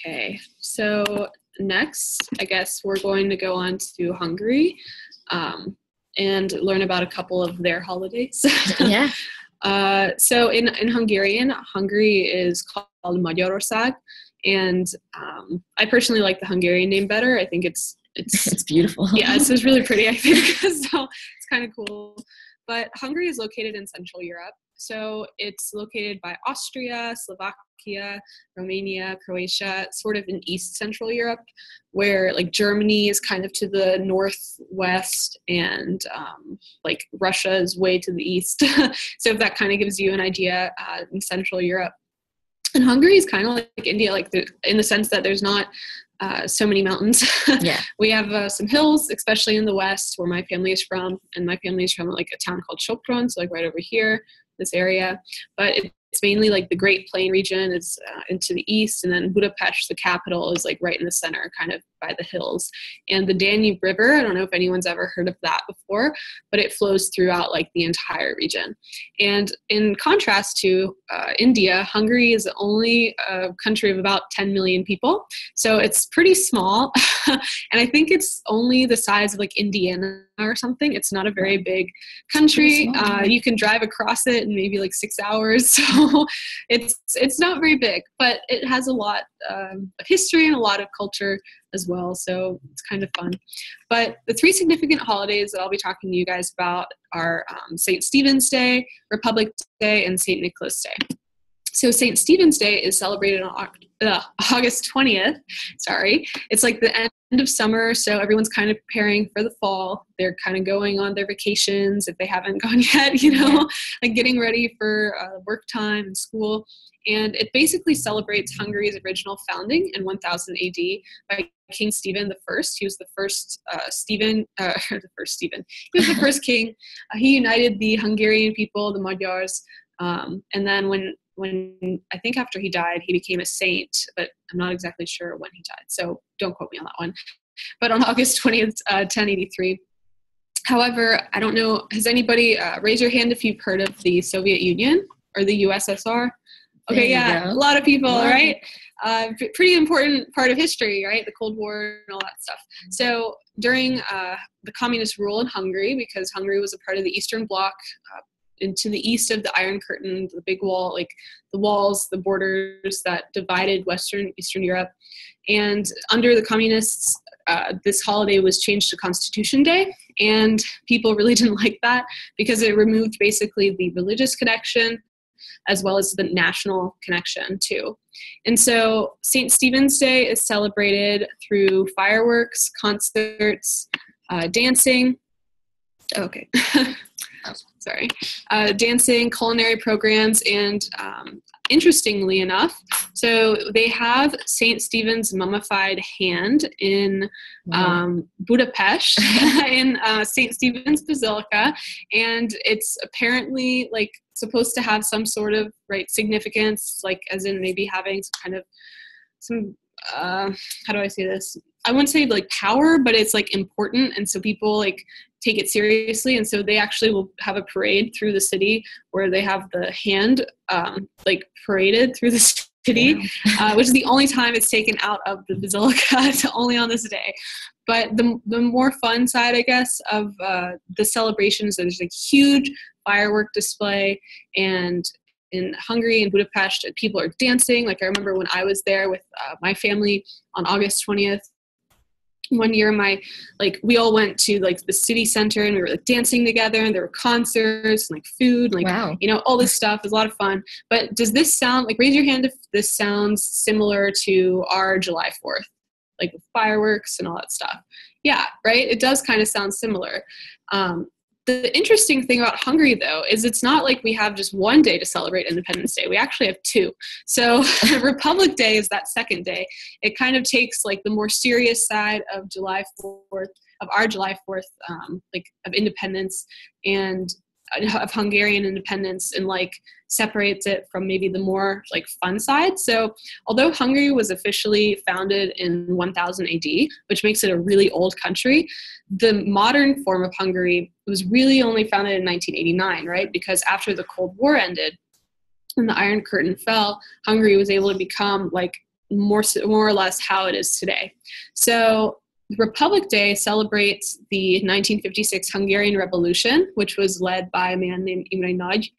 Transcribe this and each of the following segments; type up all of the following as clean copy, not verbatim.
Okay, so next, I guess we're going to go on to Hungary and learn about a couple of their holidays. Yeah. So in Hungarian, Hungary is called Magyarország, and I personally like the Hungarian name better. I think it's beautiful. Yeah, it's really pretty, I think. So it's kind of cool. But Hungary is located in Central Europe. So it's located by Austria, Slovakia, Romania, Croatia, sort of in East Central Europe, where like Germany is kind of to the northwest and like Russia is way to the east. So if that kind of gives you an idea, in Central Europe. And Hungary is kind of like India, like in the sense that there's not so many mountains. Yeah. We have some hills, especially in the west where my family is from. And my family is from like a town called Sopron, so like right over here, this area. But it's mainly like the Great Plain region is into the east, and then Budapest, the capital, is like right in the center, kind of by the hills. And the Danube River, I don't know if anyone's ever heard of that before, but it flows throughout like the entire region. And in contrast to India, Hungary is only a country of about 10 million people. So it's pretty small. And I think it's only the size of like Indiana or something. It's not a very big country. You can drive across it in maybe like 6 hours. So it's not very big, but it has a lot of history and a lot of culture as well. So it's kind of fun. But the three significant holidays that I'll be talking to you guys about are St. Stephen's Day, Republic Day, and St. Nicholas Day. So St. Stephen's Day is celebrated on August 20th. Sorry. It's like the end of summer, so everyone's kind of preparing for the fall. They're kind of going on their vacations if they haven't gone yet, like getting ready for work time and school. And it basically celebrates Hungary's original founding in 1000 AD by King Stephen I. He was the first Stephen. He was the first king. He united the Hungarian people, the Magyars, and then when I think after he died, he became a saint, but I'm not exactly sure when he died, so don't quote me on that one. But on August 20th, 1083. However, I don't know, has anybody, raise your hand if you've heard of the Soviet Union or the USSR? Okay, yeah, a lot of people, right? Pretty important part of history, right? The Cold War and all that stuff. So during the communist rule in Hungary, because Hungary was a part of the Eastern Bloc, into the east of the Iron Curtain, the big wall, like the walls, the borders that divided Eastern Europe. And under the communists, this holiday was changed to Constitution Day, and people really didn't like that because it removed basically the religious connection as well as the national connection too. And so St. Stephen's Day is celebrated through fireworks, concerts, dancing. Okay. Sorry. Dancing, culinary programs, and interestingly enough, so they have St. Stephen's mummified hand in Budapest, in St. Stephen's Basilica, and it's apparently like supposed to have some sort of significance, like as in maybe having some how do I say this? I wouldn't say like power, but it's like important, and so people like take it seriously, and so they actually will have a parade through the city where they have the hand like paraded through the city, which is the only time it's taken out of the basilica. It's only on this day. But the more fun side, I guess, of the celebrations, there's a huge firework display, and in Hungary and Budapest, people are dancing. Like I remember when I was there with my family on August 20th. One year, we all went to like the city center, and we were like dancing together, and there were concerts and like food, all this stuff. It was a lot of fun. But does this sound like, raise your hand if this sounds similar to our July 4th, like with fireworks and all that stuff? Yeah, right? It does kind of sound similar. The interesting thing about Hungary, though, is it's not like we have just one day to celebrate Independence Day. We actually have two. So Republic Day is that second day. It kind of takes like the more serious side of July 4th, of our July 4th, of independence and of Hungarian independence, and like separates it from maybe the more like fun side. So although Hungary was officially founded in 1000 AD, which makes it a really old country, the modern form of Hungary was really only founded in 1989, right? Because after the Cold War ended and the Iron Curtain fell, Hungary was able to become like more or less how it is today. So Republic Day celebrates the 1956 Hungarian Revolution, which was led by a man named Imre Nagy,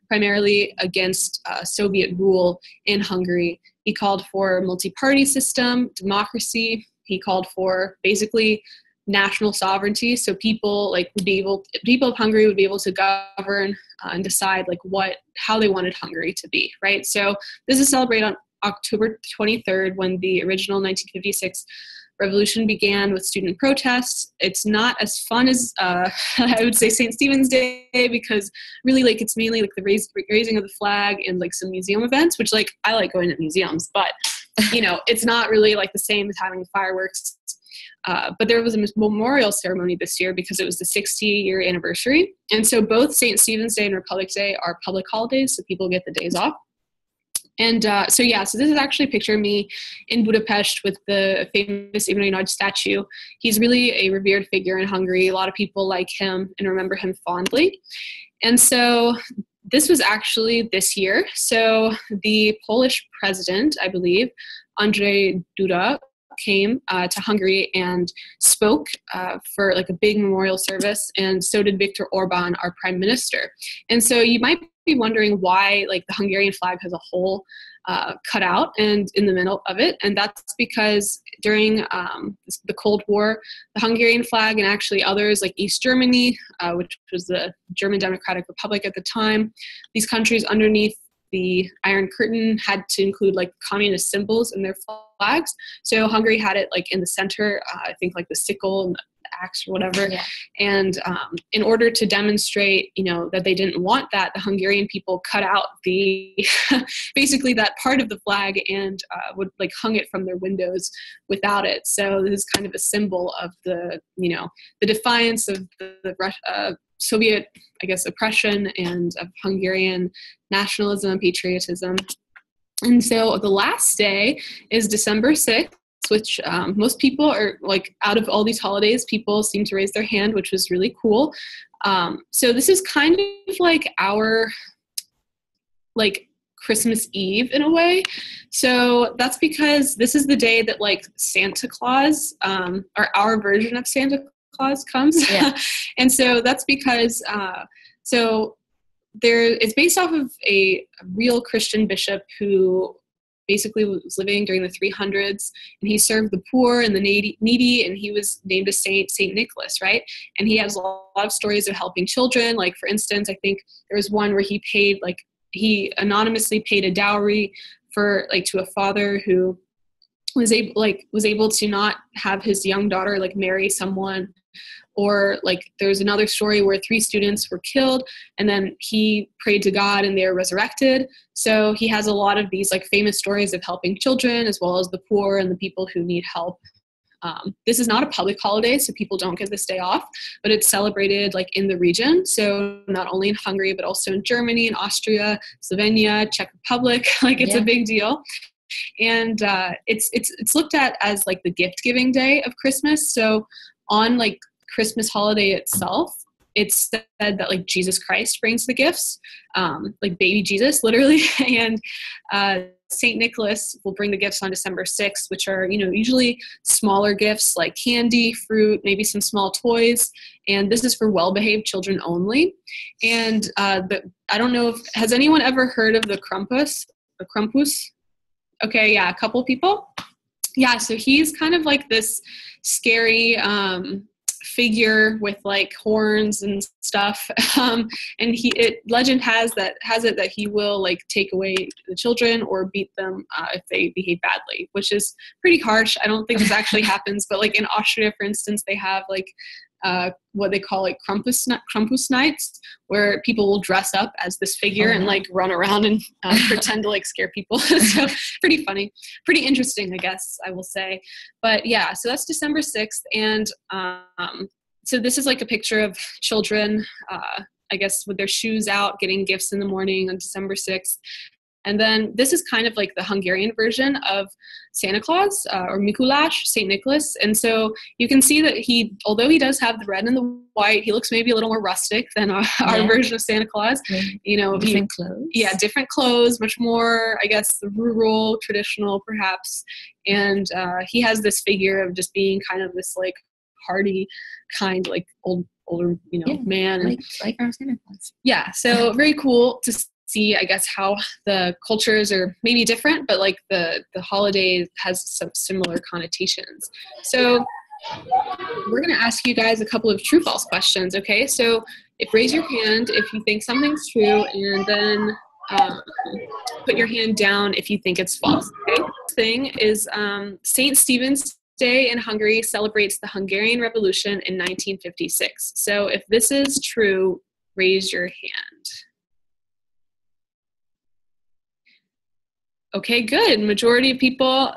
primarily against Soviet rule in Hungary. He called for a multi-party system, democracy. He called for basically national sovereignty, so people of Hungary would be able to govern and decide how they wanted Hungary to be, right? So this is celebrated on October 23rd, when the original 1956 revolution began with student protests. It's not as fun as I would say St. Stephen's Day, because really it's mainly the raising of the flag and some museum events, which I like going to museums, but it's not really the same as having fireworks. But there was a memorial ceremony this year because it was the 60-year anniversary. And so both St. Stephen's Day and Republic Day are public holidays, so people get the days off. And so this is actually a picture of me in Budapest with the famous Imre Nagy statue. He's really a revered figure in Hungary. A lot of people like him and remember him fondly. And so this was actually this year. So the Polish president, I believe, Andrzej Duda, came to Hungary and spoke for a big memorial service, and so did Viktor Orban, our prime minister. And so you might be wondering why the Hungarian flag has a hole cut out and in the middle of it, and that's because during the Cold War, the Hungarian flag and actually others like East Germany, which was the German Democratic Republic at the time, these countries underneath the Iron Curtain had to include communist symbols in their flags. So Hungary had it in the center, I think the sickle and the axe or whatever. Yeah. And in order to demonstrate, that they didn't want that, the Hungarian people cut out basically that part of the flag and would hung it from their windows without it. So this is kind of a symbol of the defiance of the Soviet, oppression and of Hungarian nationalism and patriotism. And so the last day is December 6th, which most people are out of all these holidays, people seem to raise their hand, which was really cool. So this is kind of our Christmas Eve in a way. So that's because this is the day that Santa Claus, or our version of Santa Claus comes. Yeah. And so that's because it's based off of a real Christian bishop who basically was living during the 300s, and he served the poor and the needy, and he was named a saint, Saint Nicholas, right? And he has a lot of stories of helping children. For instance, I think there was one where he anonymously paid a dowry to a father who was able to not have his young daughter marry someone. Or there's another story where 3 students were killed and then he prayed to God and they were resurrected. So he has a lot of these famous stories of helping children as well as the poor and the people who need help. This is not a public holiday, so people don't get this day off, but it's celebrated in the region. So not only in Hungary, but also in Germany and Austria, Slovenia, Czech Republic. It's a big deal. And it's looked at as the gift giving day of Christmas. So on Christmas holiday itself, it's said that Jesus Christ brings the gifts, baby Jesus, literally, and Saint Nicholas will bring the gifts on December 6th, which are usually smaller gifts like candy, fruit, maybe some small toys, and this is for well-behaved children only. And I don't know has anyone ever heard of the Krampus? The Krampus? Okay, yeah, a couple people. Yeah, so he's kind of this scary figure with horns and stuff, and legend has it that he will take away the children or beat them if they behave badly, which is pretty harsh. I don't think this actually happens, but in Austria, for instance, they have what they call Krampus nights, where people will dress up as this figure and run around and pretend to scare people. So pretty funny, pretty interesting, I guess I will say. But yeah, so that's December 6th. And so this is a picture of children, with their shoes out, getting gifts in the morning on December 6th. And then this is kind of like the Hungarian version of Santa Claus, or Mikulás, St. Nicholas. And so you can see that although he does have the red and the white, he looks maybe a little more rustic than our version of Santa Claus. You know, different clothes. Yeah, different clothes, much more, I guess, rural, traditional, perhaps. And he has this figure of just being kind of this like hardy, kind, like older, man. And, like our Santa Claus. Yeah, so very cool to see, I guess, how the cultures are maybe different, but like the holiday has some similar connotations. So we're going to ask you guys a couple of true-false questions, okay? So raise your hand if you think something's true, and then put your hand down if you think it's false, okay? First thing is St. Stephen's Day in Hungary celebrates the Hungarian Revolution in 1956. So if this is true, raise your hand. Okay, good. Majority of people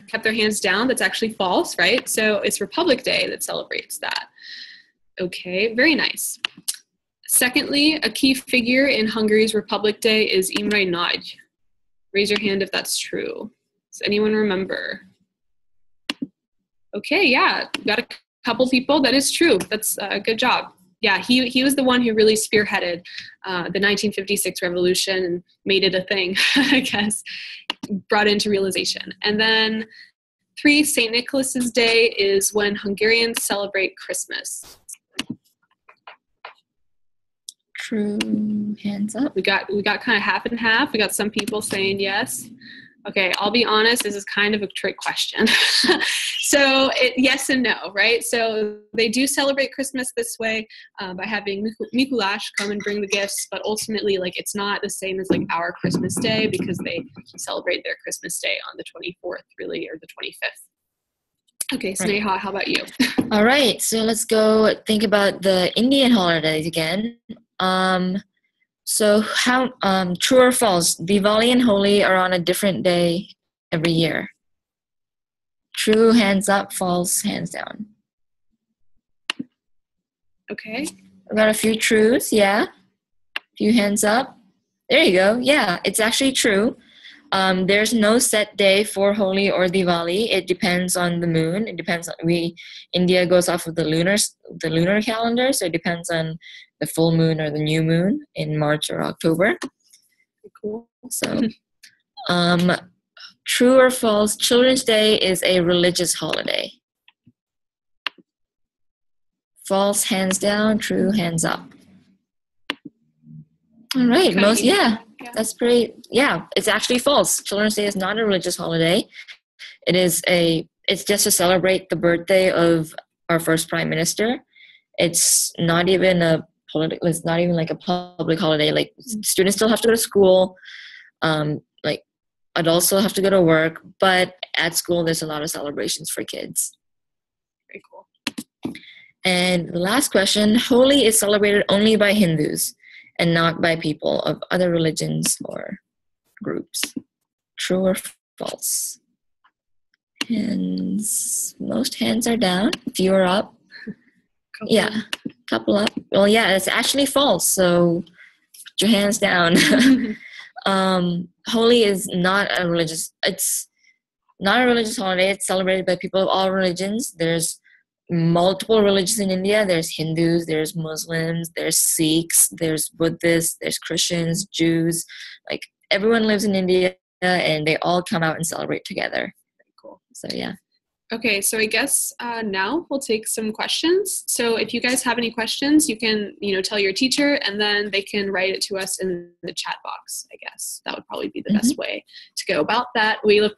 kept their hands down. That's actually false, right? So it's Republic Day that celebrates that. Okay, very nice. Secondly, a key figure in Hungary's Republic Day is Imre Nagy. Raise your hand if that's true. Does anyone remember? Okay, yeah, got a couple people. That is true. That's a good job. Yeah, he was the one who really spearheaded the 1956 revolution and made it a thing, I guess, brought into realization. And then 3, St. Nicholas's Day is when Hungarians celebrate Christmas. True. Hands up. We got kind of half and half. We got some people saying yes. Okay, I'll be honest, this is kind of a trick question. So yes and no, right? So they do celebrate Christmas this way by having Mikulás come and bring the gifts, but ultimately, like, it's not the same as like our Christmas Day, because they celebrate their Christmas Day on the 24th, really, or the 25th. Okay, Sneha, right. How about you? All right, so let's go think about the Indian holidays again. So how true or false? Diwali and Holi are on a different day every year. True, hands up. False, hands down. Okay. I've got a few truths. Yeah. Few hands up. There you go. Yeah, it's actually true. There's no set day for Holi or Diwali. It depends on the moon. It depends on India goes off of the lunar calendar, so it depends on the full moon or the new moon in March or October. Cool. So, true or false? Children's Day is a religious holiday. False, hands down. True, hands up. All right. Okay. That's pretty. Yeah, it's actually false. Children's Day is not a religious holiday. It's just to celebrate the birthday of our first prime minister. It's not even it's not even like a public holiday. Like, students still have to go to school. Like, adults still have to go to work, but at school there's a lot of celebrations for kids. Very cool. And the last question, Holi is celebrated only by Hindus and not by people of other religions or groups. True or false? Most hands are down. Few are up. Couple up. Well, yeah, it's actually false. So put your hands down. Holi is not a religious. It's not a religious holiday. It's celebrated by people of all religions. There's multiple religions in India. There's Hindus, there's Muslims, there's Sikhs, there's Buddhists, there's Christians, Jews. Like, everyone lives in India, and they all come out and celebrate together. Very cool. So yeah. Okay, so I guess now we'll take some questions. So if you guys have any questions, you can, tell your teacher, and then they can write it to us in the chat box, I guess. That would probably be the best way to go about that. We look